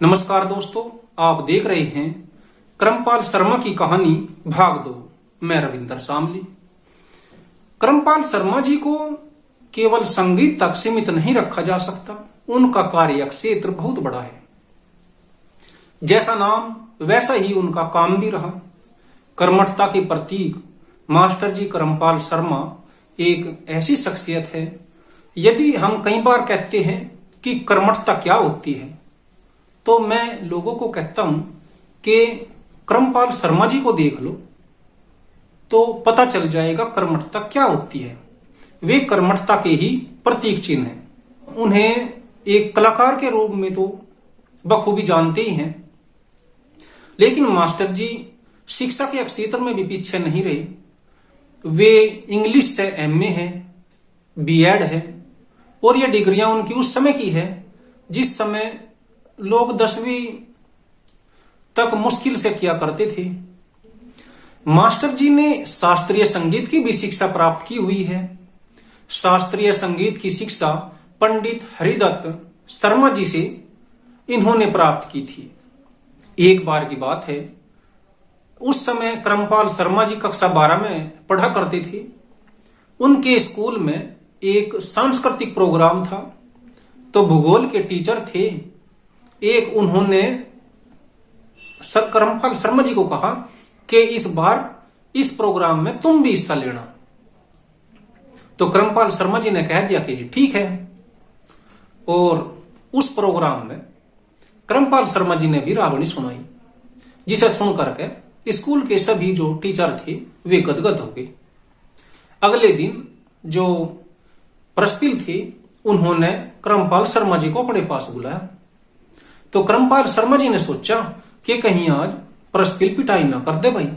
नमस्कार दोस्तों, आप देख रहे हैं क्रमपाल शर्मा की कहानी भाग 2। मैं रविंदर शामली। क्रमपाल शर्मा जी को केवल संगीत तक सीमित नहीं रखा जा सकता। उनका कार्य क्षेत्र बहुत बड़ा है। जैसा नाम वैसा ही उनका काम भी रहा। कर्मठता के प्रतीक मास्टर जी क्रमपाल शर्मा एक ऐसी शख्सियत है। यदि हम कई बार कहते हैं कि कर्मठता क्या होती है, तो मैं लोगों को कहता हूं कि क्रमपाल शर्मा जी को देख लो तो पता चल जाएगा कर्मठता क्या होती है। वे कर्मठता के ही प्रतीक चिन्ह हैं। उन्हें एक कलाकार के रूप में तो बखूबी जानते ही हैं, लेकिन मास्टर जी शिक्षा के क्षेत्र में भी पीछे नहीं रहे। वे इंग्लिश से एमए है, बीएड है, और ये डिग्रियां उनकी उस समय की है जिस समय लोग 10वीं तक मुश्किल से किया करते थे। मास्टर जी ने शास्त्रीय संगीत की भी शिक्षा प्राप्त की हुई है। शास्त्रीय संगीत की शिक्षा पंडित हरिदत्त शर्मा जी से इन्होंने प्राप्त की थी। एक बार की बात है, उस समय क्रमपाल शर्मा जी कक्षा 12 में पढ़ा करते थे। उनके स्कूल में एक सांस्कृतिक प्रोग्राम था, तो भूगोल के टीचर थे। एक उन्होंने क्रमपाल शर्मा जी को कहा कि इस बार इस प्रोग्राम में तुम भी हिस्सा लेना। तो क्रमपाल शर्मा जी ने कह दिया कि ठीक है। और उस प्रोग्राम में क्रमपाल शर्मा जी ने भी रागनी सुनाई, जिसे सुन करके स्कूल के सभी जो टीचर थे वे गदगद हो गए। अगले दिन जो प्रस्पिल थे उन्होंने क्रमपाल शर्मा जी को अपने पास बुलाया। तो क्रमपाल शर्मा जी ने सोचा कि कहीं आज प्रस्पिल पिटाई ना कर दे भाई।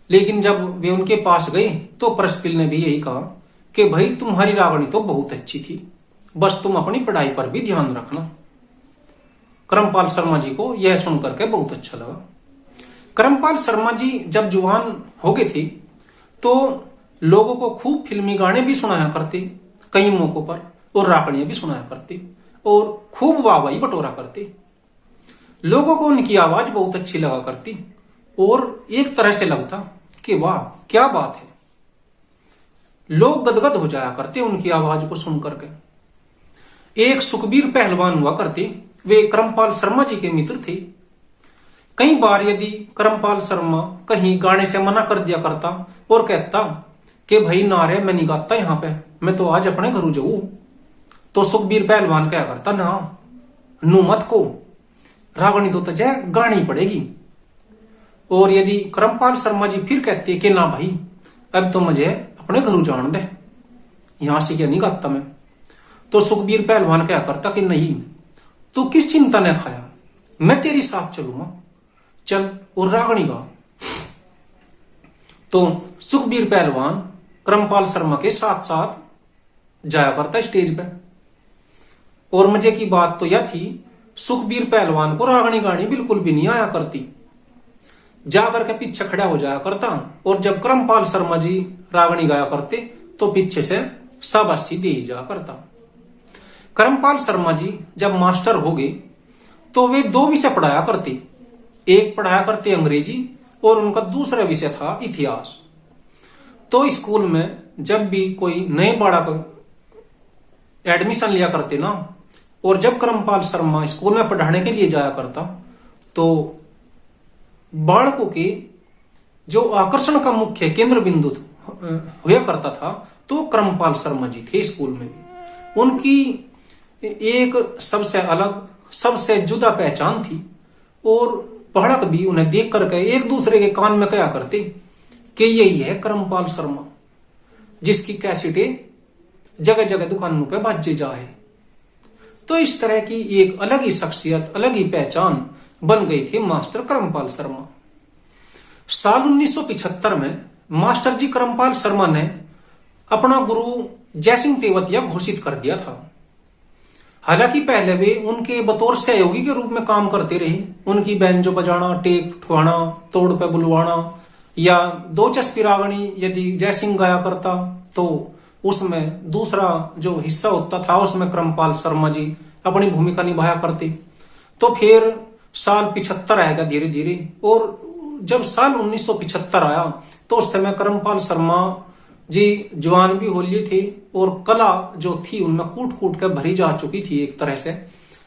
लेकिन जब वे उनके पास गए तो प्रस्पिल ने भी यही कहा कि भाई तुम्हारी रावणी तो बहुत अच्छी थी, बस तुम अपनी पढ़ाई पर भी ध्यान रखना। क्रमपाल शर्मा जी को यह सुनकर के बहुत अच्छा लगा। क्रमपाल शर्मा जी जब जवान हो गए थे तो लोगों को खूब फिल्मी गाने भी सुनाया करते कई मौकों पर, और रावणियां भी सुनाया करते और खूब वाहवाही बटोरा करते। लोगों को उनकी आवाज बहुत अच्छी लगा करती और एक तरह से लगता कि वाह क्या बात है। लोग गदगद हो जाया करते उनकी आवाज को सुनकर के। एक सुखबीर पहलवान हुआ करते, वे क्रमपाल शर्मा जी के मित्र थे। कई बार यदि क्रमपाल शर्मा कहीं गाने से मना कर दिया करता और कहता कि भाई ना रे मैं नहीं गाता यहां पे, मैं तो आज अपने घर जाऊं, तो सुखबीर पहलवान क्या करता, ना नू मत को, रावणी तो तुझे गानी पड़ेगी। और यदि क्रमपाल शर्मा जी फिर कहते कि ना भाई अब तो मुझे अपने घर जान दे, यहां से क्या नहीं गाता मैं, तो सुखबीर पहलवान क्या करता कि नहीं, तू किस चिंता ने खाया, मैं तेरी साथ चलूंगा, चल और रावणी गा। तो सुखबीर पहलवान क्रमपाल शर्मा के साथ साथ जाया करता स्टेज पे। और मजे की बात तो यह थी, सुखबीर पहलवान को रागनी गानी बिल्कुल भी नहीं आया करती। जाकर के पीछे खड़ा हो जाया करता, और जब क्रमपाल शर्मा जी रागनी गाया करते तो पीछे से शाबाशी दे जा करता। क्रमपाल शर्मा जी जब मास्टर हो गए तो वे 2 विषय पढ़ाया करते। एक पढ़ाया करते अंग्रेजी और उनका दूसरा विषय था इतिहास। तो स्कूल में जब भी कोई नए बालक एडमिशन लिया करते ना, और जब क्रमपाल शर्मा स्कूल में पढ़ाने के लिए जाया करता तो बालकों के जो आकर्षण का मुख्य केंद्र बिंदु हुआ करता था तो क्रमपाल शर्मा जी थे स्कूल में भी। उनकी एक सबसे अलग सबसे जुदा पहचान थी, और बालक भी उन्हें देख करके एक दूसरे के कान में कहा करते कि यही है क्रमपाल शर्मा, जिसकी कैसेटें जगह जगह दुकानों पे बाजे जाए। तो इस तरह की एक अलग ही शख्सियत, अलग ही पहचान बन गई थी मास्टर क्रमपाल शर्मा। साल 1975 में मास्टर जी क्रमपाल शर्मा ने अपना गुरु जयसिंह तेवतिया घोषित कर दिया था। हालांकि पहले वे उनके बतौर सहयोगी के रूप में काम करते रहे। उनकी बैंजो बजाना, टेक ठुआना, तोड़ पे बुलवाना, या 2 चस्पी रागनी यदि जयसिंह गाया करता तो उसमें दूसरा जो हिस्सा होता था उसमें क्रमपाल शर्मा जी अपनी भूमिका निभाया करते। तो फिर साल 75 आएगा धीरे धीरे, और जब साल 1975 आया तो उस समय करमपाल शर्मा जी जवान भी हो लिए थे, और कला जो थी उनमें कूट कूट कर भरी जा चुकी थी एक तरह से,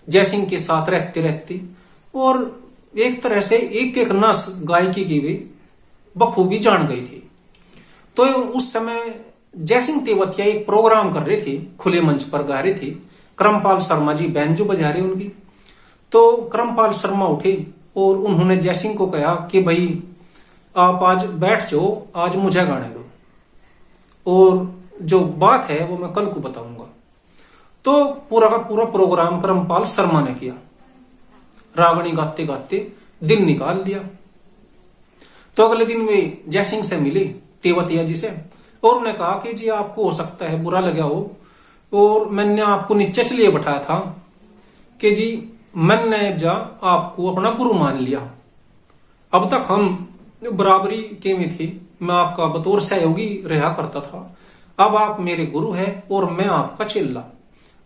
जयसिंह के साथ रहते रहते, और एक तरह से एक एक नस गायकी की भी बखूबी जान गई थी। तो उस समय जयसिंह तेवतिया एक प्रोग्राम कर रहे थे, खुले मंच पर गा रहे थे, करमपाल शर्मा जी बैंजो बजा रहे उनकी। तो करमपाल शर्मा उठे और उन्होंने जयसिंह को कहा कि भाई आप आज बैठ जाओ, आज मुझे गाने दो, और जो बात है वो मैं कल को बताऊंगा। तो पूरा का पूरा प्रोग्राम करमपाल शर्मा ने किया, रागनी गाते गाते दिन निकाल दिया। तो अगले दिन वे जयसिंह से मिले, तेवतिया जी से, और उन्होंने कहा कि जी आपको हो सकता है बुरा लगा हो, और मैंने आपको नीचे से लिए बैठाया था कि जी मैंने जा आपको अपना गुरु मान लिया। अब तक हम बराबरी के में थे, मैं आपका बतौर सहयोगी रहा करता था, अब आप मेरे गुरु हैं और मैं आपका चेला।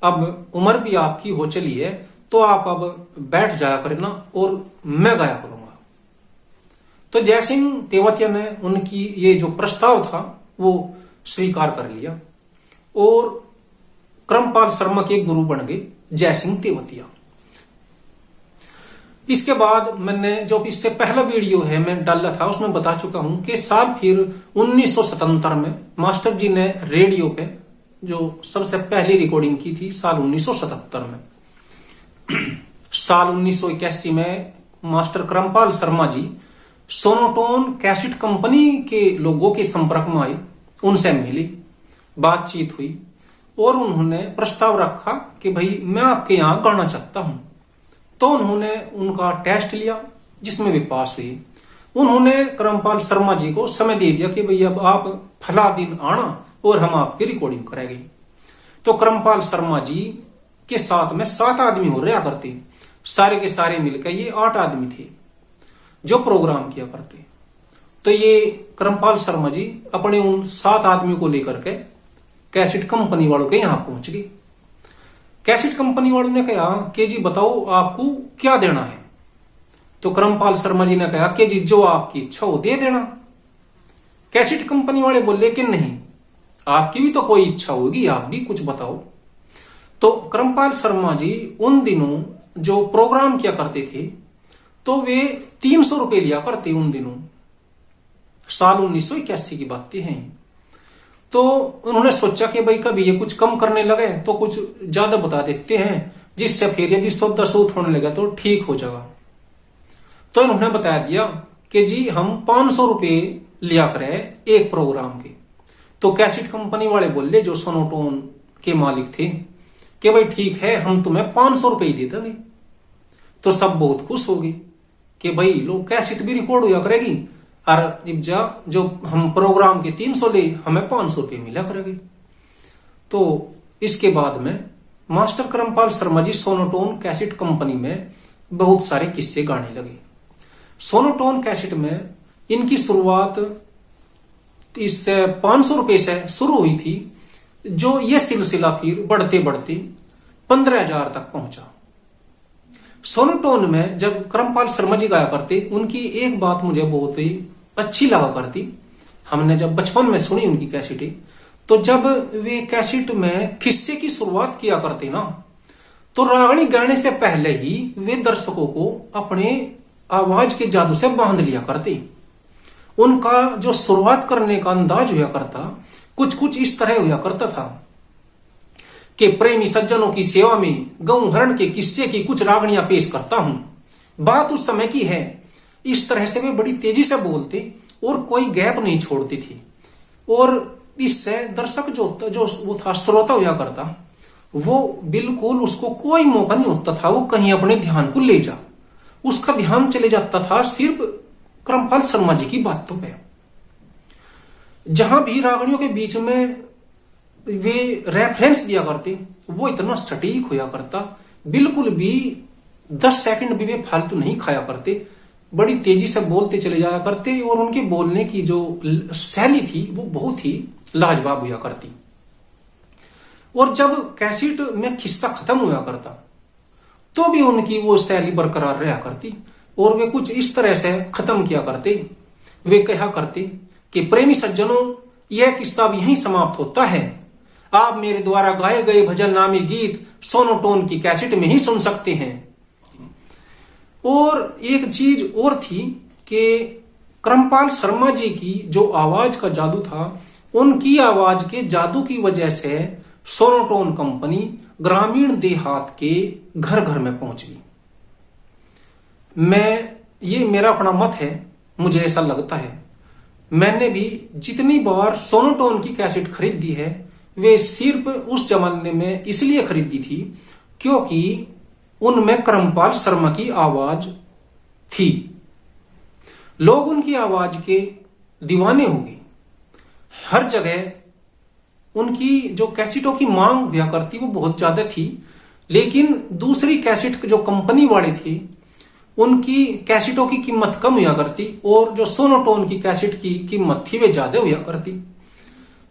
अब उम्र भी आपकी हो चली है, तो आप अब बैठ जाया करना और मैं गाया करूंगा। तो जयसिंह तेवतिया ने उनकी ये जो प्रस्ताव था वो स्वीकार कर लिया, और करमपाल शर्मा के गुरु बन गए जयसिंह तेवतिया। इसके बाद मैंने जो इससे पहला वीडियो है मैं डाला था, उसमें बता चुका हूं कि साल फिर 1977 में मास्टर जी ने रेडियो पे जो सबसे पहली रिकॉर्डिंग की थी साल 1977 में। साल 1981 में master Karampal Sharma ji सोनोटोन cassette company के लोगों के संपर्क में आए, उनसे मिली, बातचीत हुई, और उन्होंने प्रस्ताव रखा कि भाई मैं आपके यहां गाना चाहता हूं। तो उन्होंने उनका टेस्ट लिया जिसमें भी पास हुई। उन्होंने करमपाल शर्मा जी को समय दे दिया कि भाई अब आप फला दिन आना और हम आपकी रिकॉर्डिंग करेंगे। तो करमपाल शर्मा जी के साथ में 7 आदमी हो रहा करते, सारे के सारे मिलकर ये 8 आदमी थे जो प्रोग्राम किया करते। तो ये करमपाल शर्मा जी अपने उन 7 आदमियों को लेकर के कैसेट कंपनी वालों के यहां पहुंच गए। कैसेट कंपनी वालों ने कहा कि जी बताओ आपको क्या देना है। तो करमपाल शर्मा जी ने कहा कि जी जो आपकी इच्छा हो दे देना। कैसेट कंपनी वाले बोले कि नहीं, आपकी भी तो कोई इच्छा होगी, आप भी कुछ बताओ। तो करमपाल शर्मा जी उन दिनों जो प्रोग्राम किया करते थे तो वे 300 रुपए लिया करते उन दिनों, साल 1981 की बातें हैं। तो उन्होंने सोचा कि भाई कभी ये कुछ कम करने लगे तो कुछ ज्यादा बता देते हैं, जिससे फिर यदि सौदा सूद होने लगा तो ठीक हो जाएगा। तो इन्होंने बता दिया कि जी हम 500 रुपए लिया करें एक प्रोग्राम के। तो कैसेट कंपनी वाले बोले, जो सोनोटोन के मालिक थे, कि भाई ठीक है हम तुम्हें 500 रुपए दे देंगे। तो सब बहुत खुश हो गए कि भाई लो कैसेट भी रिकॉर्ड हुआ करेगी, और जो हम प्रोग्राम के 300 ले हमें 500 रुपये मिला करेंगे। तो इसके बाद में master Karampal Sharma ji सोनोटोन cassette company में बहुत सारे किस्से गाने लगे। सोनोटोन कैसेट में इनकी शुरुआत इस 500 रुपए से शुरू हुई थी, जो ये सिलसिला फिर बढ़ते बढ़ते 15,000 तक पहुंचा। सोनोटोन में जब करमपाल शर्मा जी गाया करते, उनकी एक बात मुझे बहुत ही अच्छी लगा करती। हमने जब बचपन में सुनी उनकी कैसेटें, तो जब वे कैसेट में किस्से की शुरुआत किया करते ना, तो रागनी गाने से पहले ही वे दर्शकों को अपने आवाज के जादू से बांध लिया करते। उनका जो शुरुआत करने का अंदाज हुआ करता कुछ कुछ इस तरह हुआ करता था कि प्रेमी सज्जनों की सेवा में गऊ हरण के किस्से की कुछ रागनियां पेश करता हूं। बात उस समय की है। इस तरह से वे बड़ी तेजी से बोलते और कोई गैप नहीं छोड़ती थी, और इससे दर्शक जो वो था श्रोता हुआ करता, वो बिल्कुल उसको कोई मौका नहीं होता था वो कहीं अपने ध्यान को ले जा। उसका ध्यान चले जाता था सिर्फ करमपाल शर्मा जी की बातों पे। जहां भी रागनियों के बीच में वे रेफरेंस दिया करते वो इतना सटीक होया करता, बिल्कुल भी 10 सेकंड भी वे फालतू नहीं खाया करते, बड़ी तेजी से बोलते चले जाया करते, और उनके बोलने की जो शैली थी वो बहुत ही लाजवाब हुआ करती। और जब कैसेट में किस्सा खत्म हुआ करता तो भी उनकी वो शैली बरकरार रहा करती और वे कुछ इस तरह से खत्म किया करते। वे कहा करते कि प्रेमी सज्जनों, यह किस्सा भी यहीं समाप्त होता है। आप मेरे द्वारा गाए गए भजन नामी गीत सोनोटोन की कैसेट में ही सुन सकते हैं। और एक चीज और थी कि क्रमपाल शर्मा जी की जो आवाज का जादू था, उनकी आवाज के जादू की वजह से सोनोटोन कंपनी ग्रामीण देहात के घर घर में पहुंच गई। ये मेरा अपना मत है, मुझे ऐसा लगता है। मैंने भी जितनी बार सोनोटोन की कैसेट खरीदी है, वे सिर्फ उस जमाने में इसलिए खरीदी थी क्योंकि उनमें क्रमपाल शर्मा की आवाज थी। लोग उनकी आवाज के दीवाने हो गए। हर जगह उनकी जो कैसेटों की मांग हुआ करती वो बहुत ज्यादा थी, लेकिन दूसरी कैसेट जो कंपनी वाले थे उनकी कैसेटों की कीमत कम हुआ करती और जो सोनोटोन की कैसेट की कीमत थी वे ज्यादा हुआ करती।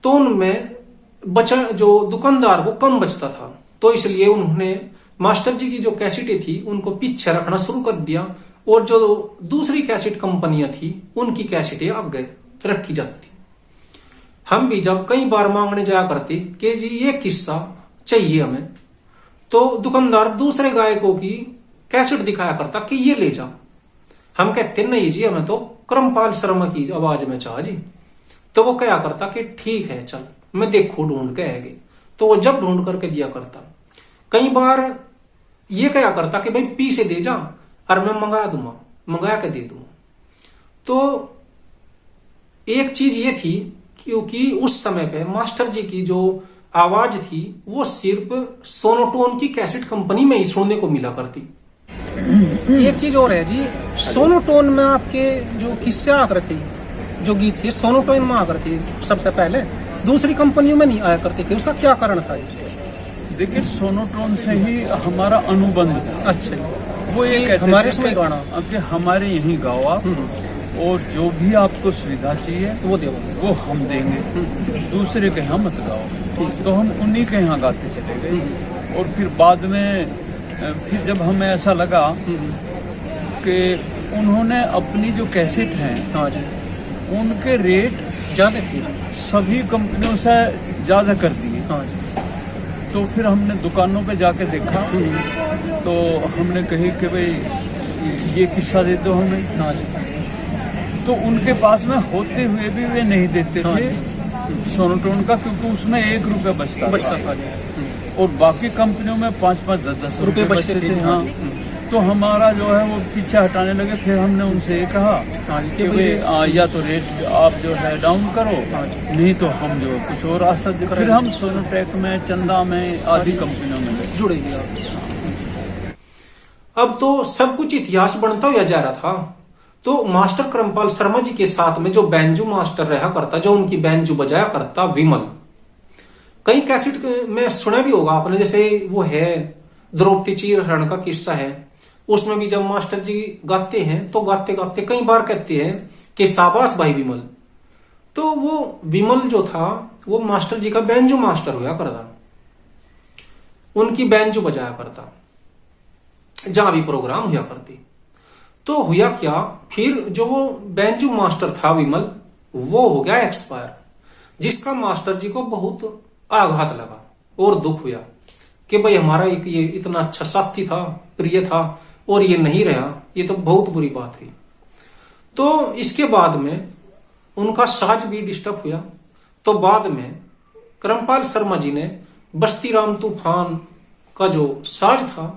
तो उनमें जो दुकानदार वो कम बचता था, तो इसलिए उन्होंने मास्टर जी की जो कैसेटें थी उनको पीछे रखना शुरू कर दिया और जो दूसरी कैसेट कंपनियां थी उनकी कैसेटें आगे रखी जाती। हम भी जब कई बार मांगने जाया करते कि जी ये किस्सा चाहिए हमें, तो दुकानदार दूसरे गायकों की कैसेट दिखाया करता कि ये ले जाओ। हम कहते नहीं जी, हमें तो क्रमपाल शर्मा की आवाज में चाह जी। तो वो क्या करता कि ठीक है चल मैं देखो ढूंढ के आएगी। तो वो जब ढूंढ करके दिया करता। कई बार ये क्या करता कि भाई पी से दे जा और मैं मंगा के दे दूंगा। तो एक चीज ये थी क्योंकि उस समय पे मास्टर जी की जो आवाज थी वो सिर्फ सोनोटोन की कैसेट कंपनी में ही सुनने को मिला करती। एक चीज और है जी, सोनोटोन में आपके जो किस्से आ करते जो गीत थे सोनोटोन में आ करते सबसे पहले, दूसरी कंपनियों में नहीं आया करते थे। उसका क्या कारण था? देखिए सोनोटोन से ही हमारा अनुबंध है। अच्छा, वो ये कहते हमारे इसमें गाना कि हमारे यहीं गाओ आप और जो भी आपको सुविधा चाहिए वो दो, वो हम देंगे, दूसरे के यहाँ मत गाओ। तो हम उन्हीं के यहाँ गाते चले गए। और फिर बाद में फिर जब हमें ऐसा लगा कि उन्होंने अपनी जो कैसेट हैं उनके रेट ज्यादा सभी कंपनियों से ज्यादा कर दिए। तो फिर हमने दुकानों पे जाके देखा तो हमने कही कि भाई ये किस्सा दे दो हमें। तो उनके पास में होते हुए भी वे नहीं देते थे सोनोटोन का, क्योंकि उसमें 1 रुपया बचता था और बाकी कंपनियों में 5-5, 10-10 रुपए बचते थे। हाँ, तो हमारा जो है वो पीछे हटाने लगे। फिर हमने उनसे ये कहा कि भाई या तो रेट आप जो है डाउन करो, नहीं तो हम जो कुछ और रास्ता दे। फिर हम सोनोटेक में, चंदा में आदि कंपनियों में जुड़े। अब तो सब कुछ इतिहास बनता हुआ जा रहा था। तो मास्टर क्रमपाल शर्मा जी के साथ में जो बैंजू मास्टर रहा करता, जो उनकी बैंजू बजाया करता, विमल, कई कैसेट में सुना भी होगा आपने। जैसे वो है द्रौपदी चीरहरण का किस्सा है, उसमें भी जब मास्टर जी गाते हैं तो गाते गाते कई बार कहते हैं कि शाबाश भाई विमल। तो वो विमल जो था वो मास्टर जी का बैंजू मास्टर हुआ करता, उनकी बैंजू बजाया करता जहां भी प्रोग्राम हुआ करती। तो हुआ क्या, फिर जो वो बैंजू मास्टर था विमल, वो हो गया एक्सपायर, जिसका मास्टर जी को बहुत आघात लगा और दुख हुआ कि भाई हमारा एक ये इतना अच्छा साथी था, प्रिय था, और ये नहीं रहा, ये तो बहुत बुरी बात हुई। तो इसके बाद में उनका साज भी डिस्टर्ब हुआ। तो बाद में क्रमपाल शर्मा जी ने बस्ती राम तूफान का जो साज था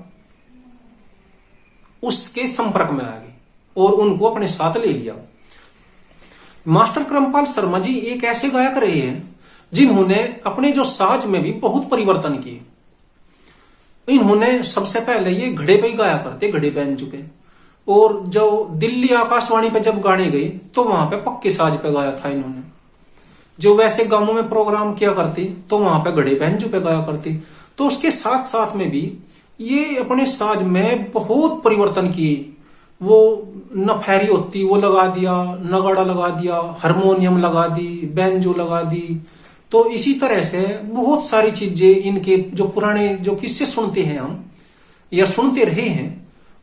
उसके संपर्क में आ गए और उनको अपने साथ ले लिया। मास्टर क्रमपाल शर्मा जी एक ऐसे गायक रहे हैं जिन्होंने अपने जो साज में भी बहुत परिवर्तन किए। इन्होंने सबसे पहले ये घड़े पे ही गाया करते, घड़े बैंजू पे, और जो दिल्ली आकाशवाणी पे जब गाने गए तो वहां पे पक्के साज पे गाया था इन्होंने। जो वैसे गांवों में प्रोग्राम किया करते तो वहां पे घड़े बैंजू पे गाया करते। तो उसके साथ साथ में भी ये अपने साज में बहुत परिवर्तन किए। वो नफेरी होती वो लगा दिया, नगाड़ा लगा दिया, हारमोनियम लगा दी, बैंजो लगा दी। तो इसी तरह से बहुत सारी चीजें इनके जो पुराने जो किस्से सुनते हैं हम, या सुनते रहे हैं,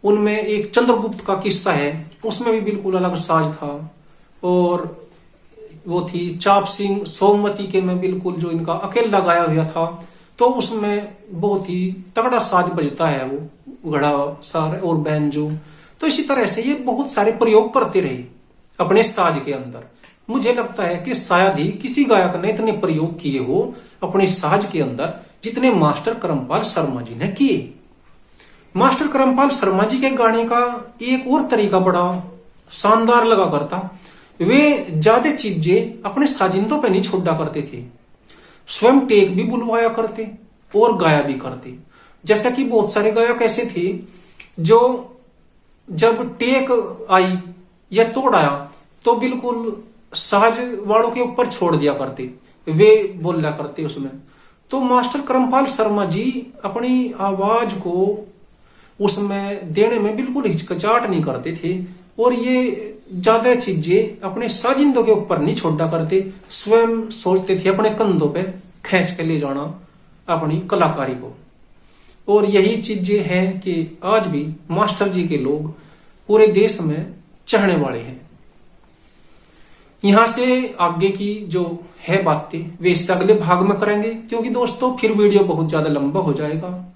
उनमें एक चंद्रगुप्त का किस्सा है, उसमें भी बिल्कुल अलग साज था। और वो थी चाप सिंह सोमवती के में बिल्कुल जो इनका अकेला गाया हुआ था, तो उसमें बहुत ही तगड़ा साज बजता है, वो घड़ा सार और बैंजो। तो इसी तरह से ये बहुत सारे प्रयोग करते रहे अपने साज के अंदर। मुझे लगता है कि शायद ही किसी गायक ने इतने प्रयोग किए हो अपने साज के अंदर जितने मास्टर करमपाल शर्मा जी ने किए। मास्टर करमपाल शर्मा जी के गाने का एक और तरीका बड़ा शानदार लगा करता, वे ज्यादा चीजें अपने साजिंदों पे नहीं छोड़ा करते थे, स्वयं टेक भी बुलवाया करते और गाया भी करते। जैसा कि बहुत सारे गायक ऐसे थे जो जब टेक आई या तोड़ आया तो बिल्कुल साज वालों के ऊपर छोड़ दिया करते, वे बोला करते उसमें। तो मास्टर करमपाल शर्मा जी अपनी आवाज को उसमें देने में बिल्कुल हिचकिचाहट नहीं करते थे, और ये ज्यादा चीजें अपने साजिंदों के ऊपर नहीं छोड़ा करते, स्वयं सोचते थे अपने कंधों पे खींच के ले जाना अपनी कलाकारी को। और यही चीजें हैं कि आज भी मास्टर जी के लोग पूरे देश में चाहने वाले हैं। यहां से आगे की जो है बातें वे इससे अगले भाग में करेंगे, क्योंकि दोस्तों फिर वीडियो बहुत ज्यादा लंबा हो जाएगा।